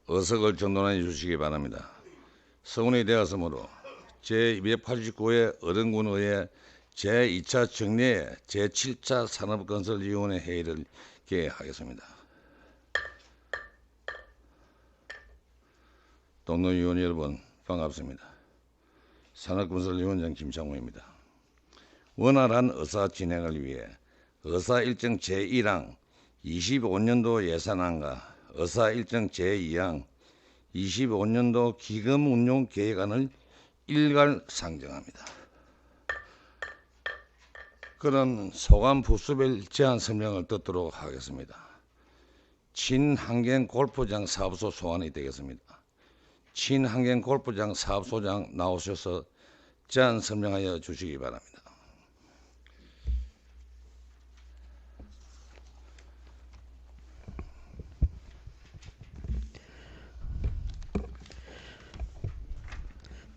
의석을 정돈해 주시기 바랍니다. 성운이 되었으므로 제289회 어른군의회 제2차 정례 제7차 산업건설위원회 회의를 개회하겠습니다. 동료위원 여러분 반갑습니다. 산업건설위원장 김창호입니다. 원활한 의사 진행을 위해 의사 일정 제1항 25년도 예산안과 의사 일정 제2항 25년도 기금 운용 계획안을 일괄 상정합니다. 그런 소관 부수별 제안 설명을 듣도록 하겠습니다. 친환경 골프장 사업소 소환이 되겠습니다. 친환경 골프장 사업소장 나오셔서 제안 설명하여 주시기 바랍니다.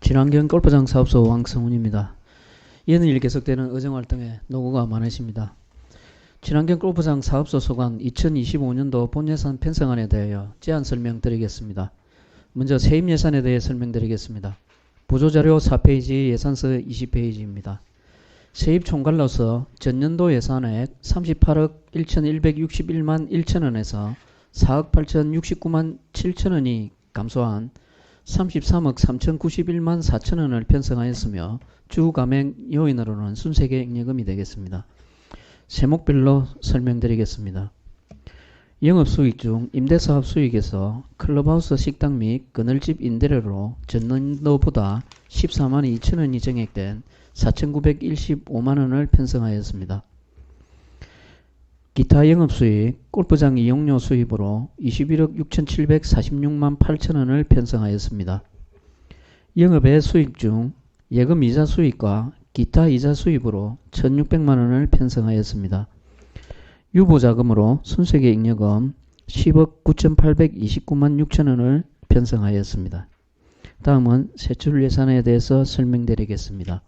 친환경 골프장 사업소 왕성훈입니다. 이어는 일 계속되는 의정활동에 노고가 많으십니다. 친환경 골프장 사업소 소관 2025년도 본예산 편성안에 대하여 제안 설명드리겠습니다. 먼저 세입 예산에 대해 설명드리겠습니다. 보조자료 4페이지, 예산서 20페이지입니다. 세입 총괄로서 전년도 예산액 38억 1,161만 1천원에서 4억 8,069만 7천원이 감소한 33억 3,091만 4천원을 편성하였으며 주 감액 요인으로는 순세계 잉여금이 되겠습니다. 세목별로 설명드리겠습니다. 영업수익 중 임대사업 수익에서 클럽하우스 식당 및 그늘집 임대료로 전년도보다 14만 2천원이 증액된 4,915만원을 편성하였습니다. 기타 영업수익, 골프장 이용료 수입으로 21억 6,746만 8천원을 편성하였습니다. 영업외 수익 중 예금 이자 수익과 기타 이자 수입으로 1,600만원을 편성하였습니다. 유보자금으로 순세계 잉여금 10억 9,829만 6천원을 편성하였습니다. 다음은 세출 예산에 대해서 설명드리겠습니다.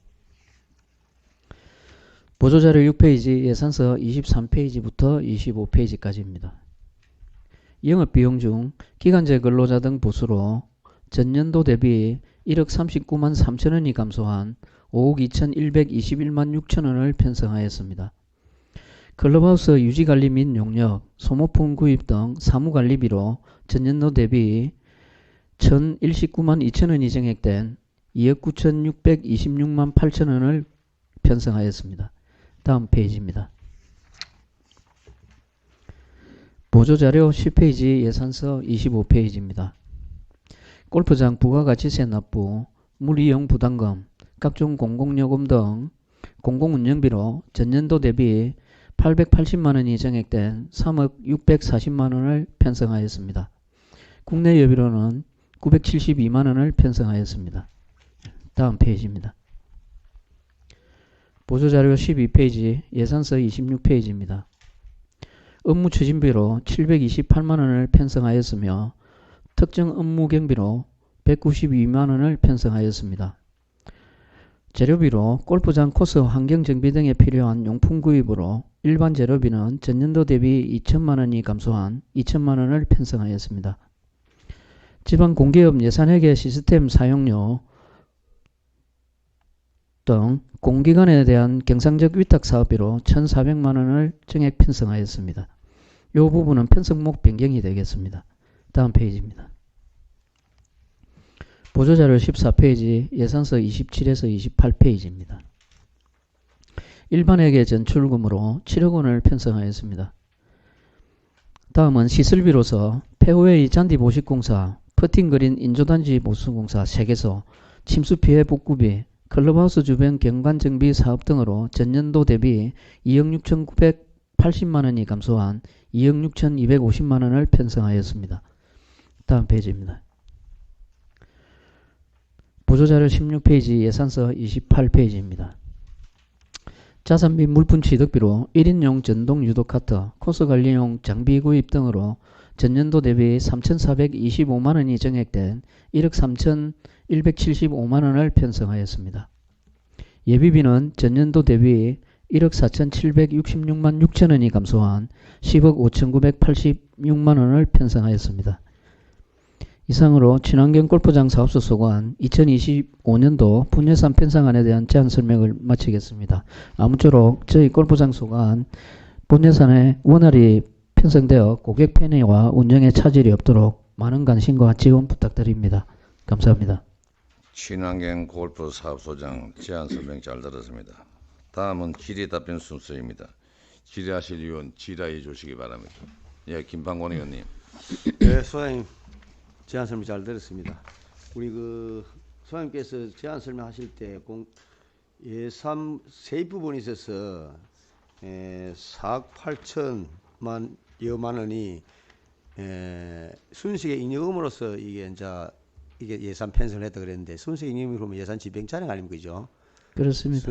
보조자료 6페이지, 예산서 23페이지부터 25페이지까지입니다. 영업비용 중 기간제 근로자 등 부수로 전년도 대비 1억 39만 3천원이 감소한 5억 2,121만 6천원을 편성하였습니다. 클럽하우스 유지관리 및 용역, 소모품 구입 등 사무관리비로 전년도 대비 1,019만 2천원이 증액된 2억 9,626만 8천원을 편성하였습니다. 다음 페이지입니다. 보조자료 10페이지, 예산서 25페이지입니다. 골프장 부가가치세 납부, 물이용 부담금, 각종 공공요금 등 공공운영비로 전년도 대비 880만원이 증액된 3억 640만원을 편성하였습니다. 국내 여비로는 972만원을 편성하였습니다. 다음 페이지입니다. 보조자료 12페이지, 예산서 26페이지입니다. 업무 추진비로 728만원을 편성하였으며 특정 업무 경비로 192만원을 편성하였습니다. 재료비로 골프장 코스 환경정비 등에 필요한 용품 구입으로 일반 재료비는 전년도 대비 2천만원이 감소한 2천만원을 편성하였습니다. 지방공기업 예산회계 시스템 사용료 등 공기관에 대한 경상적 위탁 사업비로 1,400만원을 증액 편성하였습니다. 이 부분은 편성목 변경이 되겠습니다. 다음 페이지입니다. 보조자료 14페이지, 예산서 27에서 28페이지입니다. 일반회계 전출금으로 7억원을 편성하였습니다. 다음은 시설비로서 페어웨이 잔디보식공사, 퍼팅그린 인조단지 보수공사 3개소, 침수피해 복구비, 클럽하우스 주변 경관정비 사업 등으로 전년도 대비 2억 6,980만원이 감소한 2억 6,250만원을 편성하였습니다. 다음 페이지입니다. 보조자료 16페이지, 예산서 28페이지입니다. 자산 및 물품 취득비로 1인용 전동 유도카트, 코스관리용 장비 구입 등으로 전년도 대비 3,425만원이 증액된 1억 3,175만원을 편성하였습니다. 예비비는 전년도 대비 1억 4,766만 6천원이 감소한 10억 5,986만원을 편성하였습니다. 이상으로 친환경 골프장 사업소 소관 2025년도 분예산 편성안에 대한 제안 설명을 마치겠습니다. 아무쪼록 저희 골프장 소관 분예산에 원활히 편성되어 고객 편의와 운영에 차질이 없도록 많은 관심과 지원 부탁드립니다. 감사합니다. 친환경 골프 사업소장 제안 설명 잘 들었습니다. 다음은 질의 답변 순서입니다. 질의하실 의원 질의해 주시기 바랍니다. 예, 김방곤 의원님. 네, 소장님 제안 설명 잘 들었습니다. 우리 소장님께서 제안 설명하실 때 예산 세입 부분에 있어서 4억 8천만여만 원이 순식의 잉여금으로서 이게 예산 편성을 했다 그랬는데 순식의 잉여금이 그러면 예산 집행 잔액 아닙니까, 그죠? 그렇습니다.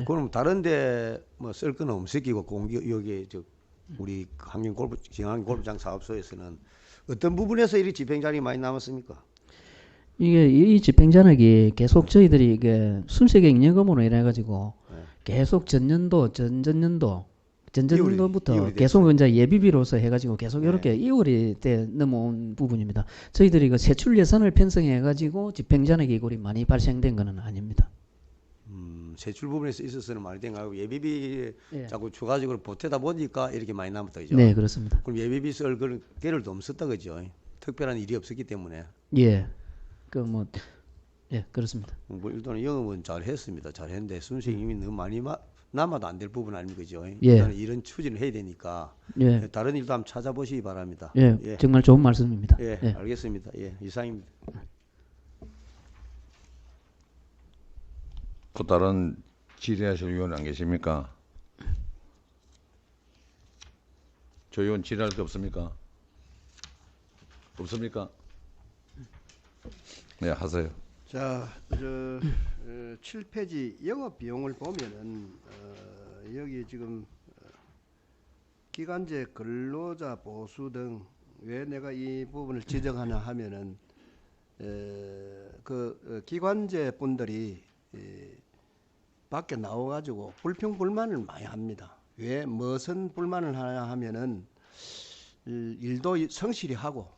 그럼 다른데 뭐 쓸 건 없으시고 여기 우리 친환경 골프장 사업소에서는 어떤 부분에서 이 집행 잔액이 많이 남았습니까? 이게 이 집행잔액이 계속 저희들이 이게 순세계 잉여금으로 인해가지고 계속 전전년도부터 이월이 계속 이제 예비비로서 해가지고 계속 이렇게 이월이 때 넘어온 부분입니다. 저희들이 그 세출 예산을 편성해가지고 집행잔액이 이골이 많이 발생된 것은 아닙니다. 세출 부분에서 있어서는 많이 된 거고 예비비 예. 자꾸 추가적으로 보태다 보니까 이렇게 많이 남았다, 그죠? 네, 그렇습니다. 그럼 예비비 쓸 그런 계를도 없었다, 그죠? 특별한 일이 없었기 때문에. 예, 그렇습니다. 뭐 일단은 영업은 잘 했습니다. 잘 했는데 순수익이 너무 많이 남아도 안 될 부분 아닙니까, 그죠? 예. 일단은 이런 추진을 해야 되니까 예, 다른 일도 한번 찾아보시기 바랍니다. 예, 정말 좋은 말씀입니다. 예, 예. 알겠습니다. 예, 이상입니다. 또 다른 질의하실 의원 안 계십니까? 저 의원 질의할 거 없습니까? 없습니까? 네, 하세요. 자, 7페이지 영업 비용을 보면은 여기 지금 기간제 근로자 보수 등 왜 내가 이 부분을 지적하냐 하면은 기관제 분들이 밖에 나와가지고 불평불만을 많이 합니다. 왜 무슨 불만을 하냐 하면은 일도 성실히 하고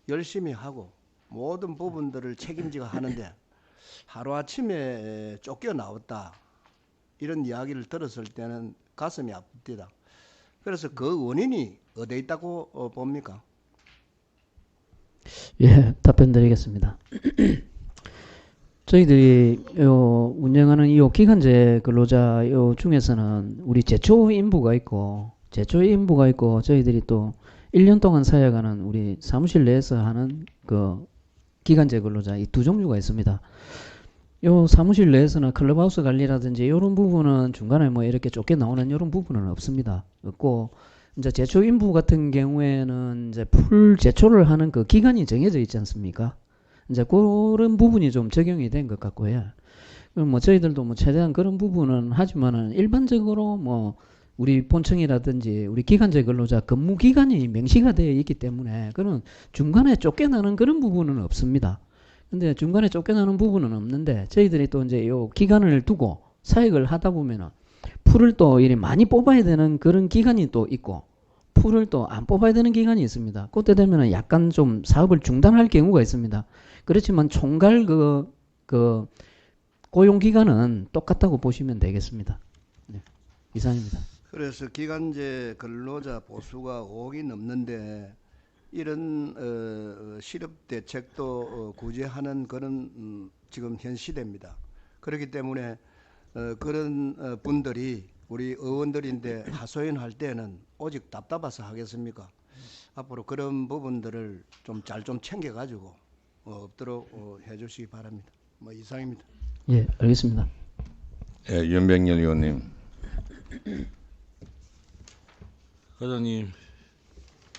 열심히 하고 모든 부분들을 책임지고 하는데 하루아침에 쫓겨 나왔다, 이런 이야기를 들었을 때는 가슴이 아픕니다. 그래서 그 원인이 어디에 있다고 봅니까? 예, 답변 드리겠습니다. 저희들이 운영하는 이 기간제 근로자 중에서는 우리 제초 인부가 있고 저희들이 또 1년 동안 사역하는 우리 사무실 내에서 하는 그 기간제 근로자 이 두 종류가 있습니다. 요 사무실 내에서는 클럽하우스 관리라든지 이런 부분은 중간에 뭐 이렇게 쫓겨 나오는 이런 부분은 없습니다. 없고 이제 제초 인부 같은 경우에는 이제 풀 제초를 하는 그 기간이 정해져 있지 않습니까? 이제 그런 부분이 좀 적용이 된 것 같고요. 그럼 뭐 저희들도 뭐 최대한 그런 부분은 하지만은 일반적으로 뭐 우리 본청이라든지 우리 기간제 근로자 근무 기간이 명시가 되어 있기 때문에 그런 중간에 쫓겨나는 그런 부분은 없습니다. 근데 중간에 쫓겨나는 부분은 없는데 저희들이 또 이제 요 기간을 두고 사역을 하다 보면은 풀을 또 이리 많이 뽑아야 되는 그런 기간이 또 있고 풀을 또 안 뽑아야 되는 기간이 있습니다. 그때 되면은 약간 좀 사업을 중단할 경우가 있습니다. 그렇지만 총괄 그 고용 기간은 똑같다고 보시면 되겠습니다. 네, 이상입니다. 그래서 기간제 근로자 보수가 5억이 넘는데 이런 실업 대책도 구제하는 그런 지금 현 시대입니다. 그렇기 때문에 그런 분들이 우리 의원들인데 하소연할 때는 오직 답답해서 하겠습니까? 앞으로 그런 부분들을 좀 잘 좀 챙겨가지고 없도록 해주시기 바랍니다. 뭐 이상입니다. 예, 알겠습니다. 예, 연병렬 의원님. 과장님,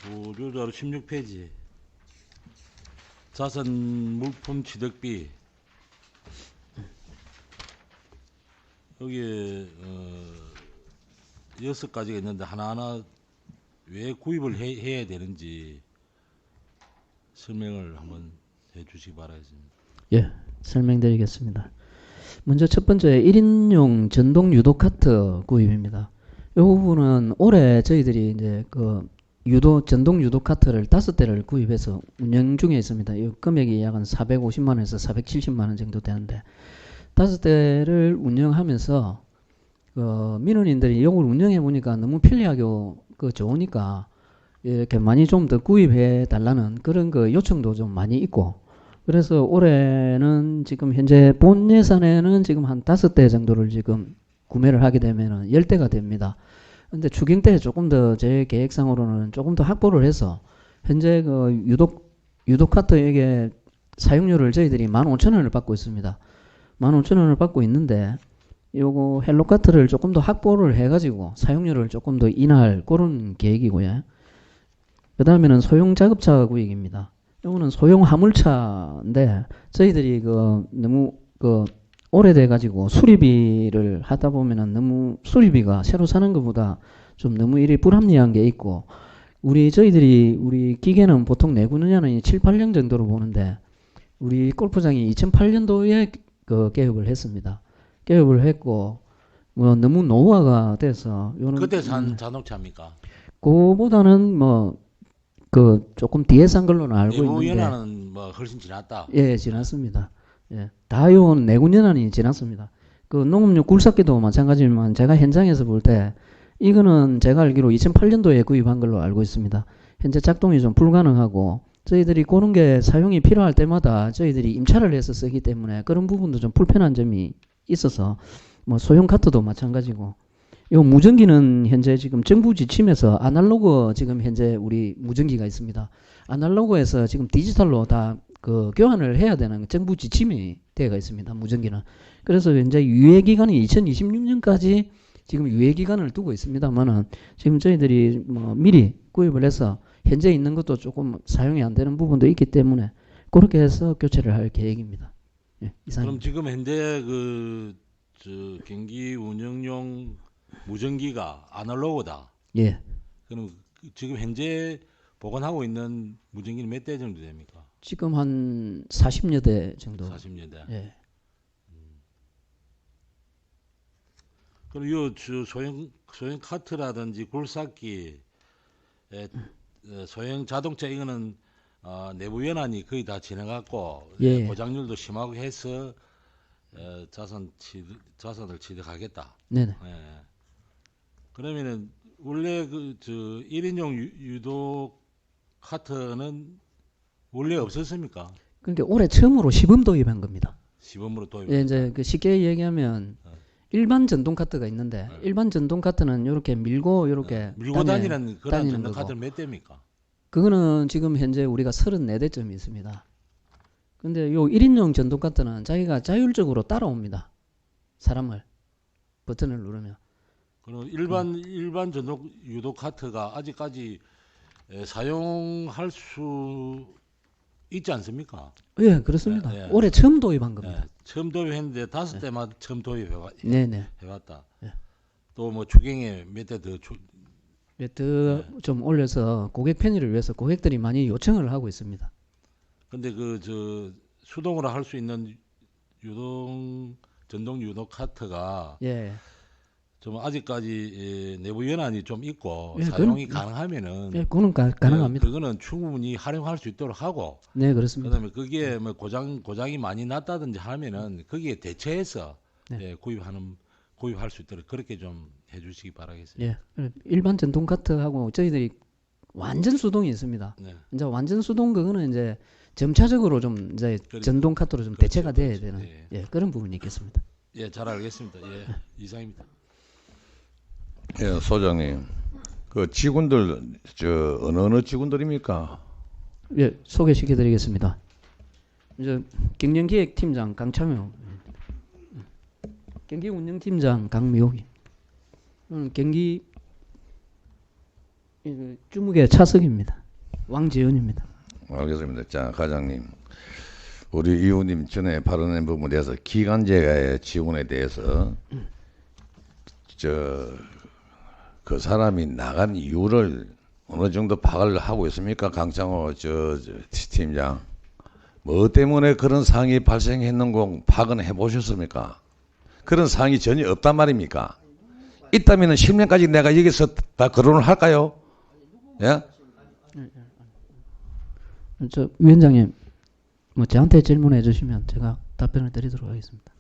보조자료 16페이지 자산 물품 취득비 여기에 6가지가 있는데 하나하나 왜 구입을 해야 되는지 설명을 한번 해주시기 바라겠습니다. 예, 설명드리겠습니다. 먼저 첫 번째 1인용 전동 유도 카트 구입입니다. 이 부분은 올해 저희들이 이제 그 전동 유도 카트를 5대를 구입해서 운영 중에 있습니다. 이 금액이 약 한 450만 원에서 470만 원 정도 되는데 5대를 운영하면서 민원인들이 이걸 운영해 보니까 너무 편리하고 좋으니까 이렇게 많이 좀 더 구입해 달라는 그런 요청도 좀 많이 있고, 그래서 올해는 지금 현재 본 예산에는 지금 한 5대 정도를 지금 구매를 하게 되면은 10대가 됩니다. 근데 추경 때 조금 더 제 계획상으로는 조금 더 확보를 해서 현재 유독 카트에게 사용료를 저희들이 15,000원을 받고 있습니다. 15,000원을 받고 있는데 요거 헬로카트를 조금 더 확보를 해가지고 사용료를 조금 더 인하할 그런 계획이고요. 그 다음에는 소형 자급차 구역입니다. 요거는 소형 화물차인데 저희들이 너무 오래돼가지고 수리비를 하다 보면은 너무 수리비가 새로 사는 것보다 좀 너무 일이 불합리한 게 있고, 우리 기계는 보통 내구년이 7, 8년 정도로 보는데 우리 골프장이 2008년도에 개업을 했습니다. 개업을 했고 너무 노후화가 돼서 요는 그때 산 자동차입니까? 그보다는 조금 뒤에 산 걸로는 알고 내부 있는데 연한은 뭐 훨씬 지났다. 예, 지났습니다. 예, 다요 내군 연한이 지났습니다. 농업용 굴삭기도 마찬가지지만 제가 현장에서 볼 때 이거는 제가 알기로 2008년도에 구입한 걸로 알고 있습니다. 현재 작동이 좀 불가능하고 저희들이 그런 게 사용이 필요할 때마다 저희들이 임차를 해서 쓰기 때문에 그런 부분도 좀 불편한 점이 있어서 소형 카트도 마찬가지고, 요 무전기는 현재 지금 정부 지침에서 아날로그 지금 현재 우리 무전기가 있습니다. 아날로그에서 지금 디지털로 다 교환을 해야 되는 정부 지침이 되어 있습니다. 무전기는. 그래서 현재 유예 기간이 2026년까지 지금 유예 기간을 두고 있습니다만은 지금 저희들이 미리 구입을 해서 현재 있는 것도 조금 사용이 안 되는 부분도 있기 때문에 그렇게 해서 교체를 할 계획입니다. 예, 그럼 지금 현재 경기 운영용 무전기가 아날로그다. 예. 그럼 지금 현재 보관하고 있는 무전기는 몇 대 정도 됩니까? 지금 한 40여 대 정도. 40여 대. 예. 그럼 요 소형 카트라든지 굴삭기, 소형 자동차 이거는 내부 연한이 거의 다 지나갔고 예. 고장률도 심하고 해서 자선을 취득하겠다. 네네. 예. 그러면은 원래 1인용 유도 카트는 원래 없었습니까? 그러니까 올해 처음으로 시범 도입한 겁니다. 시범으로 도입. 예, 이제 쉽게 얘기하면 일반 전동 카트가 있는데 일반 전동 카트는 이렇게 밀고 이렇게 밀고 다니는 그런 다니는 전동 거고. 카트는 몇 대입니까? 그거는 지금 현재 우리가 34대점이 있습니다. 근데 요 1인용 전동 카트는 자기가 자율적으로 따라옵니다. 사람을 버튼을 누르면. 그럼 일반 전동 유도 카트가 아직까지 사용할 수 있지 않습니까? 예, 그렇습니다. 예. 올해 처음 도입한 겁니다. 처음 도입했는데 5대마다 처음 도입해왔다. 네네. 예. 예. 또 뭐 추경에 몇 대 더 더 좀 올려서 고객 편의를 위해서 고객들이 많이 요청을 하고 있습니다. 근데 수동으로 할 수 있는 전동 유도 카트가 예. 좀 아직까지 내부 연한이 좀 있고 예, 사용이 가능하면은 예, 그거는 가능합니다. 그거는 충분히 활용할 수 있도록 하고 네, 그렇습니다. 그다음에 그게 뭐 고장이 많이 났다든지 하면은 거기에 대체해서 네. 구입할 수 있도록 그렇게 좀 해주시기 바라겠습니다. 예. 일반 전동 카트하고 저희들이 완전 수동이 있습니다. 네. 이제 완전 수동 그거는 이제 점차적으로 좀 이제 전동 카트로 좀 그렇죠, 대체가 돼야 그렇죠. 되는 예. 그런 부분이 있겠습니다. 예, 잘 알겠습니다. 예, 이상입니다. 예, 소장님. 직원들 어느 직원들입니까? 예, 소개시켜드리겠습니다. 이제 경영기획팀장 강창효, 경기운영팀장 강미옥이, 경기 주무계 차석입니다. 왕지연입니다. 알겠습니다. 자, 과장님. 우리 의원님 전에 발언한 부분에 대해서 기간제 지원에 대해서 그 사람이 나간 이유를 어느 정도 파악을 하고 있습니까? 강창호 팀장. 뭐 때문에 그런 상황이 발생했는고 파악은 해보셨습니까? 그런 상황이 전혀 없단 말입니까? 있다면 10년까지 내가 여기서 다 거론을 할까요? 예? 저 위원장님, 뭐 저한테 질문해 주시면 제가 답변을 드리도록 하겠습니다.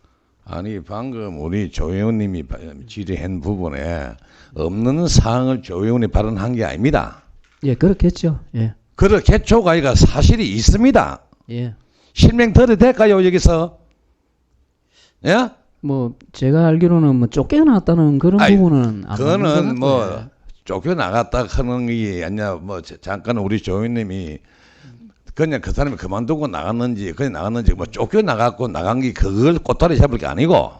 아니 방금 우리 조 의원님이 질의한 부분에 없는 사항을 조 의원이 발언한 게 아닙니다. 예, 그렇겠죠. 예, 그렇겠죠가 아니라 사실이 있습니다. 예. 실명 들어도 될까요 여기서? 예? 뭐 제가 알기로는 뭐 쫓겨났다는 그런 아이, 부분은 안 맞는 것 그거는 뭐 같고요. 쫓겨나갔다 하는 게 아니냐 뭐 잠깐 우리 조 의원님이 그냥 그 사람이 그만두고 나갔는지 그냥 나갔는지 뭐 쫓겨나갔고 나간 게 그걸 꼬다리 잡을 게 아니고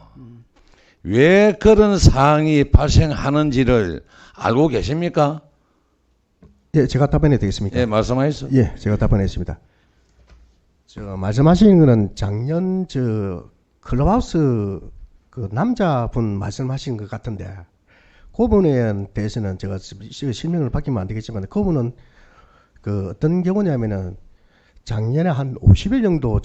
왜 그런 상황이 발생하는지를 알고 계십니까? 예, 제가 답변해 되겠습니까? 예, 말씀하시죠. 예, 제가 답변했습니다. 말씀하신 거는 작년 클럽하우스 그 남자분 말씀하신 것 같은데 그분에 대해서는 제가 실명을 밝히면 안 되겠지만 그분은 그 어떤 경우냐면은 작년에 한 50일 정도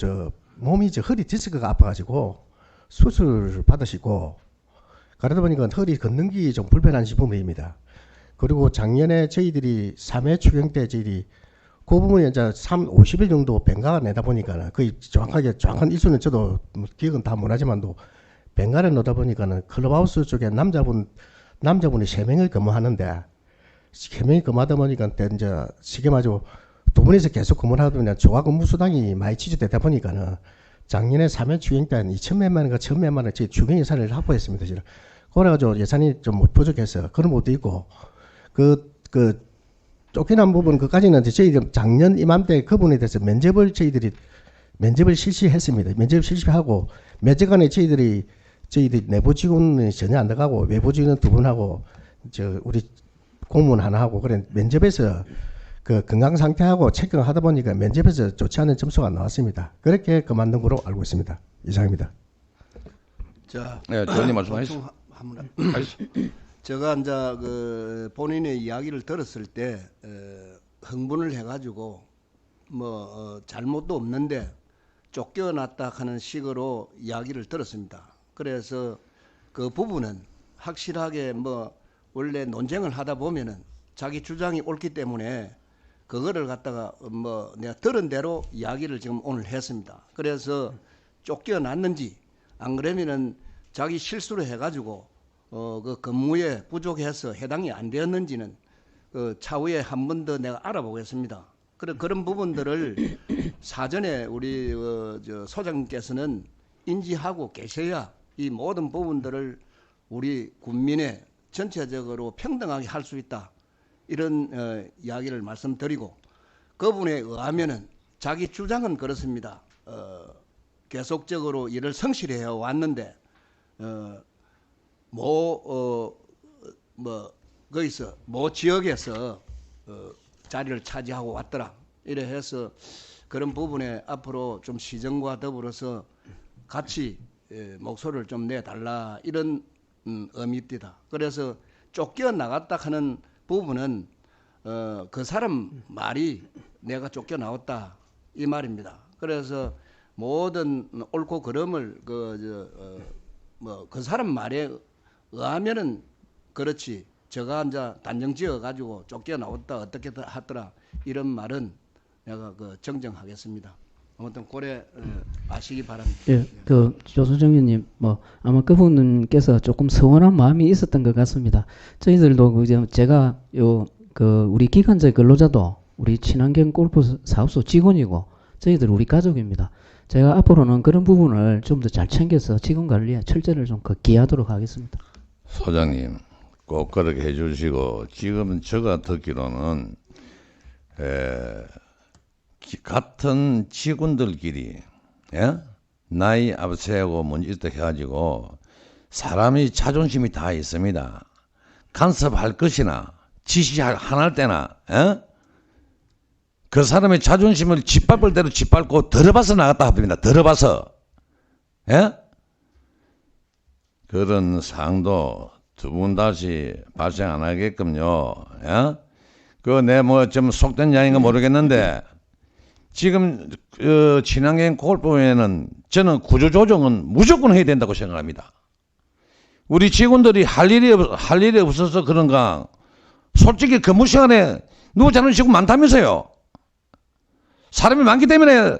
몸이 허리 디스크가 아파가지고 수술을 받으시고 그러다 보니까 허리 걷는 게 좀 불편하신 부분입니다. 그리고 작년에 저희들이 3회 추경 때 저희들이 그 부분에 이제 50일 정도 병가가 내다 보니까는 거의 정확한 일수는 저도 기억은 다 못하지만도 병가를 넣다 보니까는 클럽하우스 쪽에 남자분이 3명을 근무하는데 3명이 근무하다 보니까 이제 쉽게 말하죠. 두 분이서 계속 근무를 하다 보니까 조가 근무 수당이 많이 지출되다 보니까는 작년에 3회 추경 때 한 2천몇만 원과 1천몇만 원 저희 추경 예산을 확보했습니다. 지금. 그래가지고 예산이 좀 부족해서 그런 것도 있고 쫓겨난 부분 그까지는 저희들 작년 이맘때 그분에 대해서 면접을 실시했습니다. 면접을 실시하고 몇 주간에 저희들이 내부 직원은 전혀 안 들어가고 외부 직원 2분하고 우리 공무원 하나 하고 그래 면접에서 그 건강 상태하고 체크를 하다 보니까 면접에서 좋지 않은 점수가 나왔습니다. 그렇게 그만둔 거로 알고 있습니다. 이상입니다. 자, 네, 조님 말씀하시죠. 제가 이제 그 본인의 이야기를 들었을 때 흥분을 해가지고 잘못도 없는데 쫓겨났다 하는 식으로 이야기를 들었습니다. 그래서 그 부분은 확실하게 원래 논쟁을 하다 보면은 자기 주장이 옳기 때문에 그거를 갖다가 내가 들은 대로 이야기를 지금 오늘 했습니다. 그래서 쫓겨났는지 안 그러면은 자기 실수를 해가지고 그 근무에 부족해서 해당이 안 되었는지는 차후에 한 번 더 내가 알아보겠습니다. 그런 부분들을 사전에 우리 소장님께서는 인지하고 계셔야 이 모든 부분들을 우리 국민의 전체적으로 평등하게 할 수 있다. 이런 이야기를 말씀드리고 그분에 의하면은 자기 주장은 그렇습니다. 계속적으로 일을 성실히 해 왔는데 거기서 지역에서 자리를 차지하고 왔더라. 이래 해서 그런 부분에 앞으로 좀 시정과 더불어서 같이 목소리를 좀 내달라 이런 의미입니다. 그래서 쫓겨나갔다 하는 부분은 그 사람 말이 내가 쫓겨나왔다 이 말입니다. 그래서 모든 옳고 그름을 그 사람 말에 의하면은 그렇지 제가 이제 단정 지어 가지고 쫓겨나왔다 어떻게 하더라 이런 말은 내가 정정하겠습니다. 아무튼 고래 아시기 바랍니다. 예, 조수정 의원님, 아마 그분께서 조금 서운한 마음이 있었던 것 같습니다. 저희들도 제가 우리 기간제 근로자도 우리 친환경 골프 사업소 직원이고 저희들 우리 가족입니다. 제가 앞으로는 그런 부분을 좀 더 잘 챙겨서 직원 관리에 철저를 좀 기하도록 하겠습니다. 소장님 꼭 그렇게 해주시고 지금 제가 듣기로는 같은 직원들끼리 나이 앞세고 뭔지 있다 해가지고 사람이 자존심이 다 있습니다. 간섭할 것이나 지시할 때나 그 사람의 자존심을 짓밟을 대로 짓밟고 들어봐서 나갔다 합니다. 들어봐서 그런 상황도 두 분 다시 발생 안 하게끔요. 좀 속된 양인가 모르겠는데 지금 친환경 골프에는 저는 구조조정은 무조건 해야 된다고 생각합니다. 우리 직원들이 할 일이 없어서 그런가 솔직히 근무 시간에 누구 자는 직원 많다면서요. 사람이 많기 때문에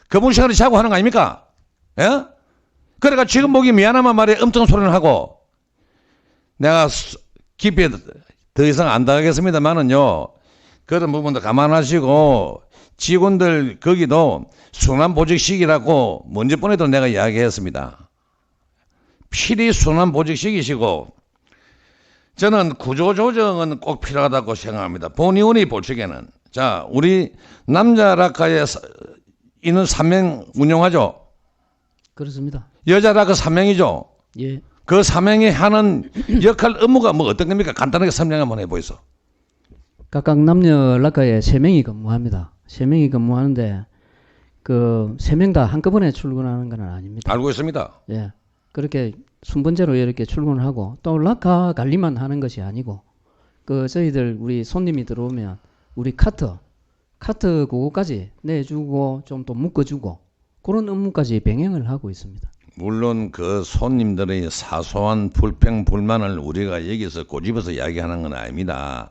그분 시간을 자고 하는 거 아닙니까? 예? 그러니까 지금 보기 미안하면 말이야 엄청 소리를 하고 내가 깊이 더 이상 안 나가겠습니다만은요. 그런 부분도 감안하시고 직원들 거기도 순환보직식이라고 먼저 번에도 내가 이야기했습니다. 필히 순환보직식이시고 저는 구조조정은 꼭 필요하다고 생각합니다. 본의원이 볼 적에는 자 우리 남자 락카에 있는 3명 운영하죠. 그렇습니다. 여자 락카 3명이죠. 예. 그 3명이 하는 역할 업무가 뭐 어떤 겁니까? 간단하게 설명 한번 해보이소. 각각 남녀 락카에 3명이 근무합니다. 3명이 근무하는데 그 3명 다 한꺼번에 출근하는 건 아닙니다. 알고 있습니다. 예. 그렇게 순번제로 이렇게 출근을 하고 또 락카 관리만 하는 것이 아니고 그 저희들 우리 손님이 들어오면 우리 카트 그거까지 내주고 좀 또 묶어주고 그런 업무까지 병행을 하고 있습니다. 물론 그 손님들의 사소한 불평 불만을 우리가 여기서 꼬집어서 이야기하는 건 아닙니다.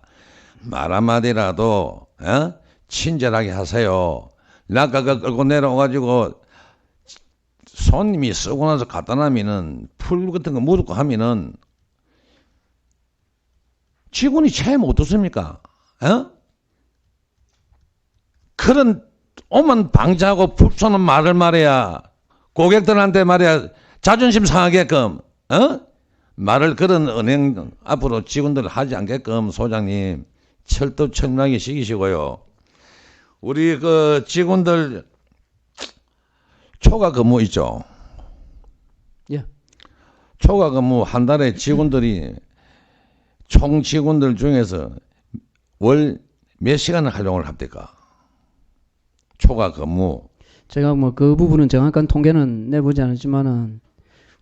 말 한마디라도 친절하게 하세요. 락카가 끌고 내려와가지고 손님이 쓰고 나서 갖다 놔면은 풀 같은 거 묻고 하면은 직원이 체험 어떻습니까? 그런 오만 방자하고 풀쏘는 말을 말이야 고객들한테 말이야 자존심 상하게끔 말을 그런 은행 앞으로 직원들 하지 않게끔 소장님 철두철미하게 시키시고요. 우리 그 직원들 초과 근무 있죠. 예. 초과 근무 한 달에 직원들이 총 직원들 중에서 월 몇 시간을 활용을 합니까? 초과 근무. 제가 뭐 그 부분은 정확한 통계는 내보지 않았지만은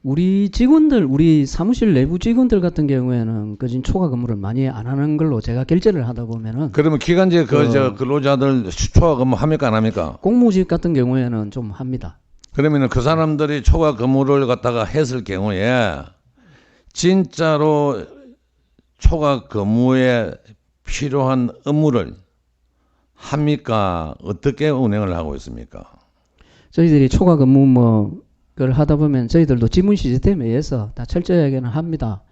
우리 직원들, 우리 사무실 내부 직원들 같은 경우에는 그진 초과 근무를 많이 안 하는 걸로 제가 결제를 하다 보면은 그러면 기간제 저 근로자들 초과 근무 합니까 안 합니까? 공무직 같은 경우에는 좀 합니다. 그러면은 그 사람들이 초과 근무를 갖다가 했을 경우에 진짜로 초과 근무에 필요한 업무를 합니까? 어떻게 운행을 하고 있습니까? 저희들이 초과 근무 뭐 그걸 하다 보면 저희들도 지문 시스템에 의해서 다 철저하게는 합니다.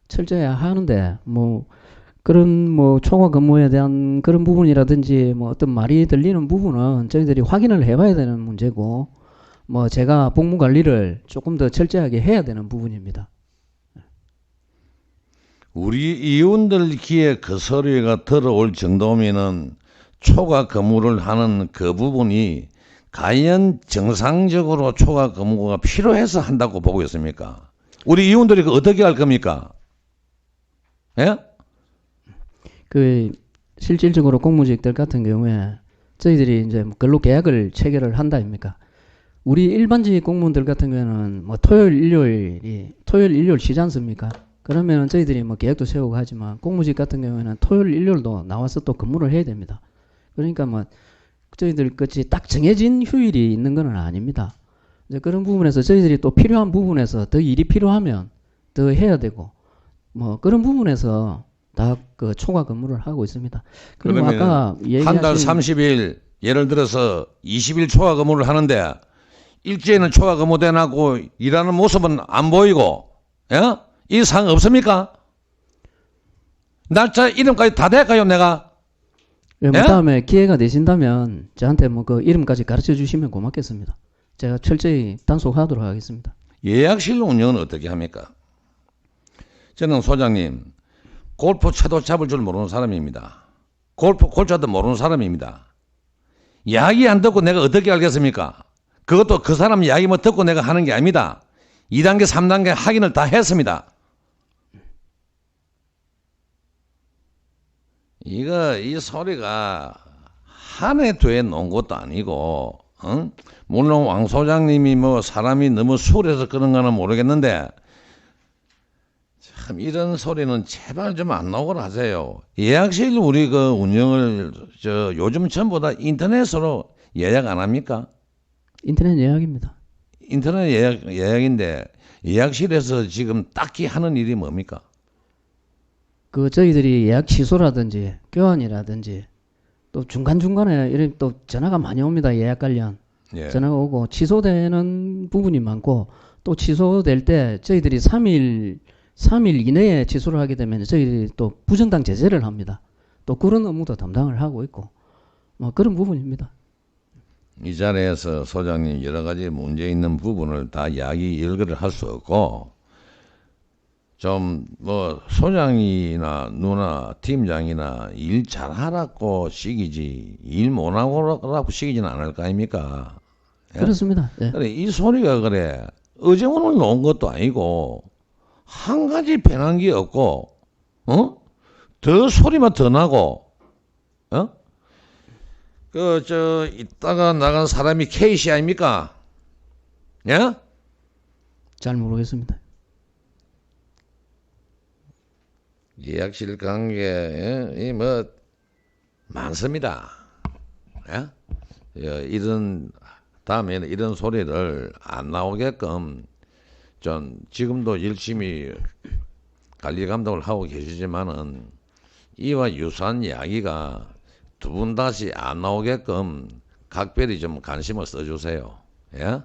철저히 하는데 뭐 그런 뭐 초과 근무에 대한 그런 부분이라든지 뭐 어떤 말이 들리는 부분은 저희들이 확인을 해봐야 되는 문제고 뭐 제가 복무 관리를 조금 더 철저하게 해야 되는 부분입니다. 우리 이웃들 귀에 그 소리가 들어올 정도면은 초과 근무를 하는 그 부분이 과연 정상적으로 초과 근무가 필요해서 한다고 보고 있습니까? 우리 이웃들이 그 어떻게 할 겁니까? 예? 그 실질적으로 공무직들 같은 경우에 저희들이 이제 근로 계약을 체결을 한다 아닙니까? 우리 일반직 공무원들 같은 경우에는 뭐 토요일 일요일 쉬지 않습니까? 그러면 저희들이 뭐 계획도 세우고 하지만 공무직 같은 경우에는 토요일 일요일도 나와서 또 근무를 해야 됩니다. 그러니까 뭐 저희들 끝이 딱 정해진 휴일이 있는 건 아닙니다. 이제 그런 부분에서 저희들이 또 필요한 부분에서 더 일이 필요하면 더 해야 되고 뭐 그런 부분에서 다 그 초과 근무를 하고 있습니다. 그리고 그러면 아까 한 달 30일 예를 들어서 20일 초과 근무를 하는데 일주일은 초과 근무 대나고 일하는 모습은 안 보이고 예? 이 상 없습니까? 날짜 이름까지 다 될까요 내가? 예, 뭐 다음에 기회가 되신다면 저한테 뭐 그 이름까지 가르쳐 주시면 고맙겠습니다. 제가 철저히 단속하도록 하겠습니다. 예약실 운영은 어떻게 합니까? 저는 소장님 골프 채도 잡을 줄 모르는 사람입니다. 골프 골자도 모르는 사람입니다. 이야기 안 듣고 내가 어떻게 알겠습니까? 그것도 그 사람 이야기만 듣고 내가 하는 게 아닙니다. 2단계 3단계 확인을 다 했습니다. 이 소리가 한 해 두 해 놓은 것도 아니고 물론 왕 소장님이 뭐 사람이 너무 술해서 그런 거는 모르겠는데 참 이런 소리는 제발 좀 안 나오고 하세요. 예약실 우리 그 운영을 요즘 전부 다 인터넷으로 예약 안 합니까? 인터넷 예약입니다. 인터넷 예약인데 예약실에서 지금 딱히 하는 일이 뭡니까? 그 저희들이 예약 취소라든지 교환이라든지 또 중간중간에 이런 또 전화가 많이 옵니다. 예약 관련. 예. 전화가 오고 취소되는 부분이 많고 또 취소될 때 저희들이 3일 이내에 취소를 하게 되면 저희들이 또 부정당 제재를 합니다. 또 그런 업무도 담당을 하고 있고 뭐 그런 부분입니다. 이 자리에서 소장님 여러 가지 문제 있는 부분을 다 이야기 열거를 할 수 없고 좀 뭐 소장이나 누나 팀장이나 일 잘하라고 시키지 일 못하라고 시키지는 않을 거 아닙니까? 예? 그렇습니다. 예. 그래 이 소리가 그래 어제 오늘 놓은 것도 아니고 한 가지 변한 게 없고 더 소리만 더 나고 이따가 나간 사람이 케이시 아닙니까? 예? 잘 모르겠습니다. 예약실 관계 뭐 많습니다. 예? 이런 다음에는 이런 소리를 안 나오게끔 좀 지금도 열심히 관리 감독을 하고 계시지만은 이와 유사한 이야기가 두 분 다시 안 나오게끔 각별히 좀 관심을 써주세요. 예?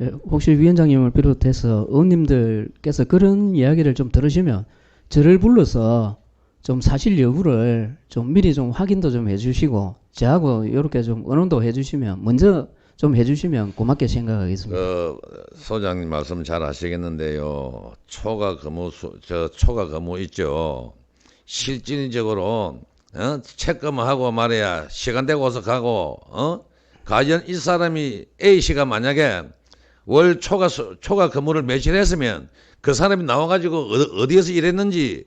예, 혹시 위원장님을 비롯해서 의원님들께서 그런 이야기를 좀 들으시면 저를 불러서 좀 사실 여부를 좀 미리 좀 확인도 좀 해주시고 저하고 이렇게 좀 의논도 해주시면 먼저 좀 해주시면 고맙게 생각하겠습니다. 소장님 말씀 잘 하시겠는데요. 초과 근무 있죠. 실질적으로 체크하고 말이야 시간 되고 어서 가고 과연 이 사람이 A 씨가 만약에 월 초과 근무를 며칠 했으면 그 사람이 나와가지고 어디에서 일했는지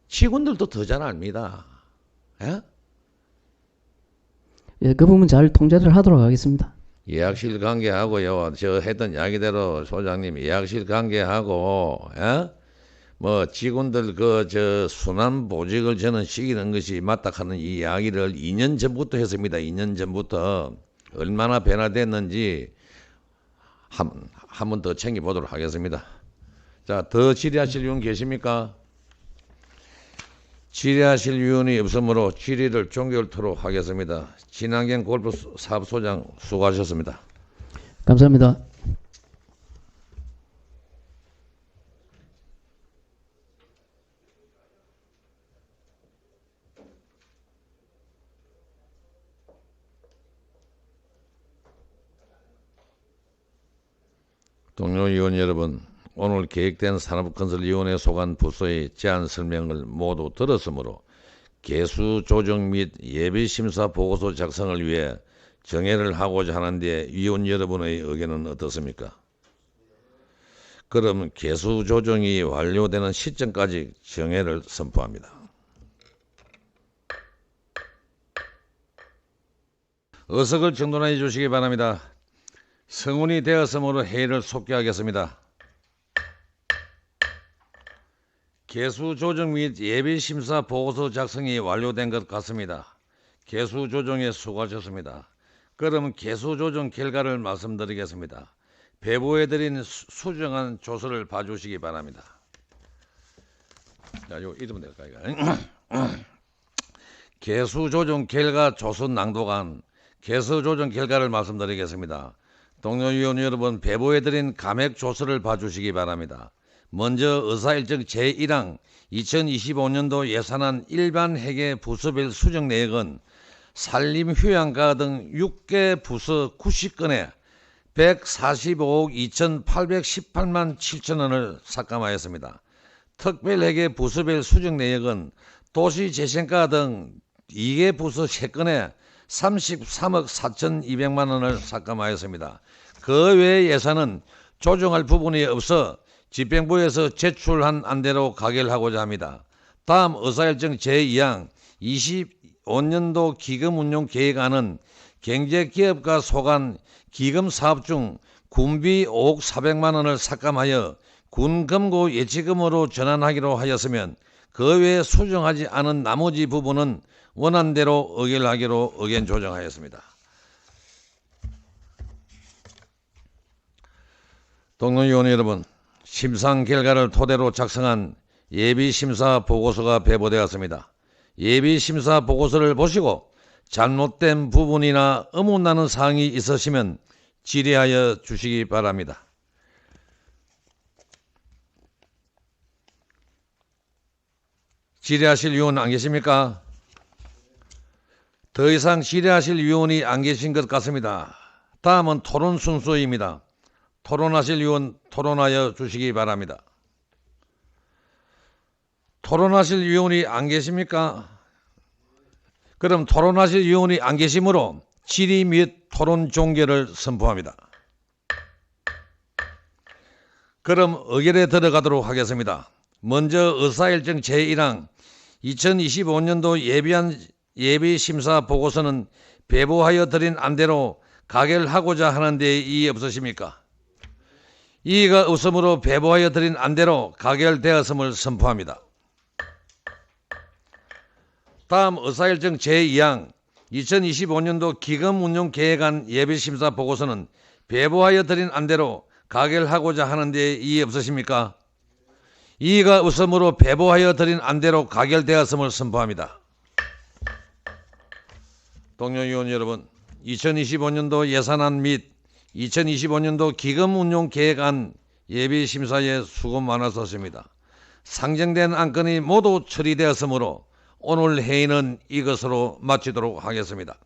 직원들도 더 잘 압니다. 예? 예, 그 부분 잘 통제를 하도록 하겠습니다. 예약실 관계하고요. 저 했던 이야기대로 소장님 예약실 관계하고 뭐 직원들 순환 보직을 저는 시키는 것이 맞다 하는 이 이야기를 2년 전부터 했습니다. 2년 전부터 얼마나 변화됐는지 한 번 더 챙겨보도록 하겠습니다. 자, 더 질의하실 위원 계십니까? 질의하실 위원이 없으므로 질의를 종결토록 하겠습니다. 진환경 골프 사업소장 수고하셨습니다. 감사합니다. 동료 위원 여러분, 오늘 계획된 산업건설위원회 소관 부서의 제안 설명을 모두 들었으므로 개수 조정 및 예비심사 보고서 작성을 위해 정회를 하고자 하는데 위원 여러분의 의견은 어떻습니까? 그럼 개수 조정이 완료되는 시점까지 정회를 선포합니다. 의석을 정돈해 주시기 바랍니다. 성운이 되었으므로 회의를 속개하겠습니다. 개수 조정 및 예비심사 보고서 작성이 완료된 것 같습니다. 개수 조정에 수고하셨습니다. 그럼 개수 조정 결과를 말씀드리겠습니다. 배부해드린 수정한 조서를 봐주시기 바랍니다. 자, 요 이러면 될까요? 개수 조정 결과 조서 낭독안 개수 조정 결과를 말씀드리겠습니다. 동료 위원 여러분, 배부해드린 감액 조서를 봐주시기 바랍니다. 먼저 의사일정 제1항 2025년도 예산안 일반 회계 부서별 수정 내역은 산림휴양가 등 6개 부서 90건에 145억 2,818만 7천 원을 삭감하였습니다. 특별회계 부서별 수정 내역은 도시재생가 등 2개 부서 3건에 33억 4,200만 원을 삭감하였습니다. 그 외의 예산은 조정할 부분이 없어 집행부에서 제출한 안대로 가결하고자 합니다. 다음 의사일정 제2항 25년도 기금운용 계획안은 경제기업과 소관 기금사업 중 군비 5억 400만 원을 삭감하여 군금고 예치금으로 전환하기로 하였으면 그 외에 수정하지 않은 나머지 부분은 원안대로 의결하기로 의견 조정하였습니다. 동료위원 여러분, 심상 결과를 토대로 작성한 예비심사 보고서가 배포되었습니다. 예비심사 보고서를 보시고 잘못된 부분이나 의문나는 사항이 있으시면 질의하여 주시기 바랍니다. 질의하실 위원 안 계십니까? 더 이상 질의하실 위원이 안 계신 것 같습니다. 다음은 토론 순서입니다. 토론하실 위원 토론하여 주시기 바랍니다. 토론하실 위원이 안 계십니까? 그럼 토론하실 위원이 안 계시므로 질의 및 토론 종결을 선포합니다. 그럼 의결에 들어가도록 하겠습니다. 먼저 의사일정 제1항 2025년도 예비심사 보고서는 배부하여 드린 안대로 가결하고자 하는데 이의 없으십니까? 이의가 없으므로 배부하여 드린 안대로 가결되었음을 선포합니다. 다음 의사일정 제2항 2025년도 기금운용계획안 예비심사 보고서는 배부하여 드린 안대로 가결하고자 하는데 이의 없으십니까? 이의가 없으므로 배부하여 드린 안대로 가결되었음을 선포합니다. 동료 의원 여러분, 2025년도 예산안 및 2025년도 기금운용계획안 예비심사에 수고 많으셨습니다. 상정된 안건이 모두 처리되었으므로 오늘 회의는 이것으로 마치도록 하겠습니다.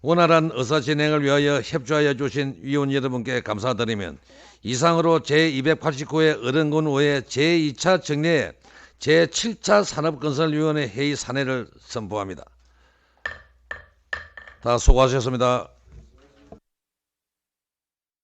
원활한 의사 진행을 위하여 협조하여 주신 위원 여러분께 감사드리면 이상으로 제289회 어른군의회 제2차 정례 제7차 산업건설위원회 회의 산회를 선포합니다. 다 수고하셨습니다.